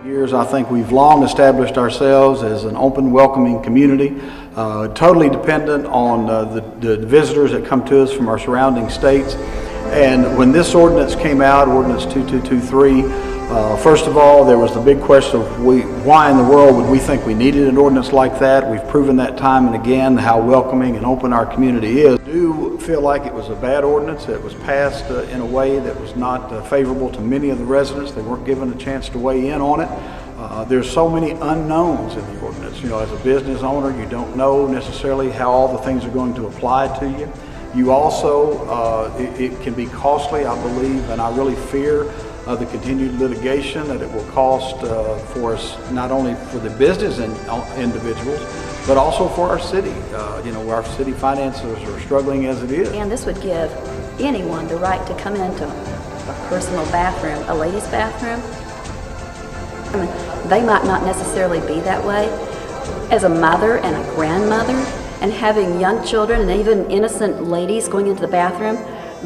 Years, I think we've long established ourselves as an open, welcoming community, totally dependent on the visitors that come to us from our surrounding states. And when this ordinance came out, Ordinance 2223, first of all, there was the big question of why in the world would we think we needed an ordinance like that? We've proven that time and again how welcoming and open our community is. I do feel like it was a bad ordinance. It was passed in a way that was not favorable to many of the residents. They weren't given a chance to weigh in on it. There's so many unknowns in the ordinance. You know, as a business owner, you don't know necessarily how all the things are going to apply to you. You also, it can be costly, I believe, and I really fear the continued litigation that it will cost for us, not only for the business individuals, but also for our city. You know, our city finances are struggling as it is. And this would give anyone the right to come into a personal bathroom, a ladies' bathroom. I mean, they might not necessarily be that way. As a mother and a grandmother, and having young children and even innocent ladies going into the bathroom,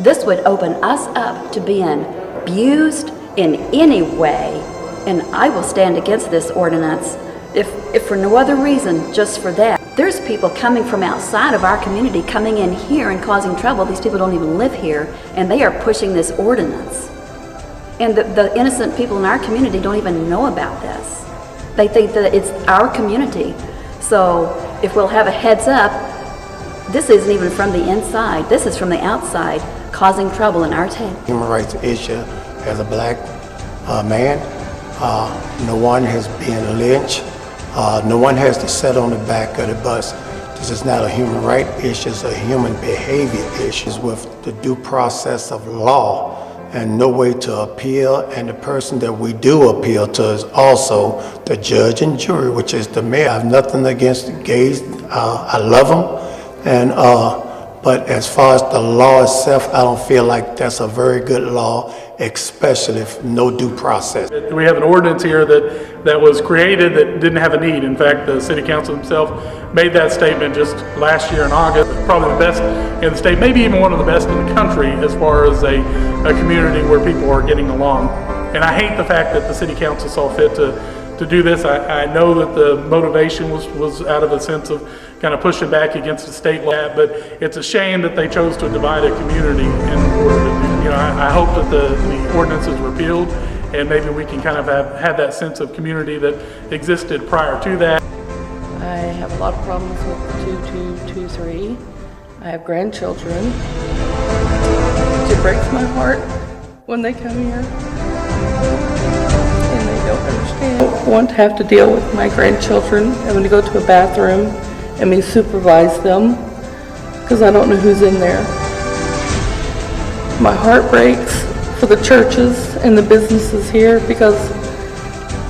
this would open us up to being abused in any way, and I will stand against this ordinance if for no other reason, just for that. There's people coming from outside of our community coming in here and causing trouble. These people don't even live here, and they are pushing this ordinance. And the innocent people in our community don't even know about this. They think that it's our community. So if we'll have a heads up, this isn't even from the inside, this is from the outside, causing trouble in our town. Human rights issue as a black man, no one has been lynched, no one has to sit on the back of the bus. This is not a human rights issue, it's a human behavior issue with the due process of law and no way to appeal, and the person that we do appeal to is also the judge and jury, which is the mayor. I have nothing against the gays, I love them, and but as far as the law itself, I don't feel like that's a very good law, especially if no due process. We have an ordinance here that was created that didn't have a need. In fact, the city council himself made that statement just last year in August. Probably the best in the state, maybe even one of the best in the country as far as a community where people are getting along. And I hate the fact that the city council saw fit to do this. I know that the motivation was out of a sense of kind of pushing back against the state law, but it's a shame that they chose to divide a community in order to do. You know, I hope that the ordinance is repealed, and maybe we can kind of have that sense of community that existed prior to that. I have a lot of problems with 2223. I have grandchildren. It breaks my heart when they come here and they don't understand. I don't want to have to deal with my grandchildren having to go to a bathroom and me supervise them because I don't know who's in there. My heart breaks for the churches and the businesses here because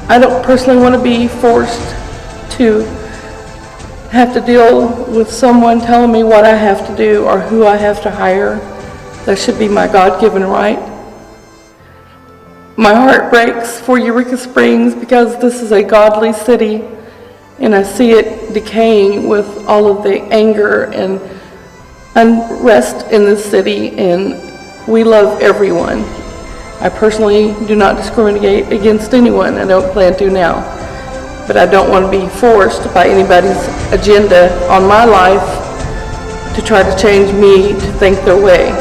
I don't personally want to be forced to have to deal with someone telling me what I have to do or who I have to hire. That should be my God-given right. My heart breaks for Eureka Springs because this is a godly city and I see it decaying with all of the anger and unrest in this city, and we love everyone. I personally do not discriminate against anyone. I don't plan to now. But I don't want to be forced by anybody's agenda on my life to try to change me to think their way.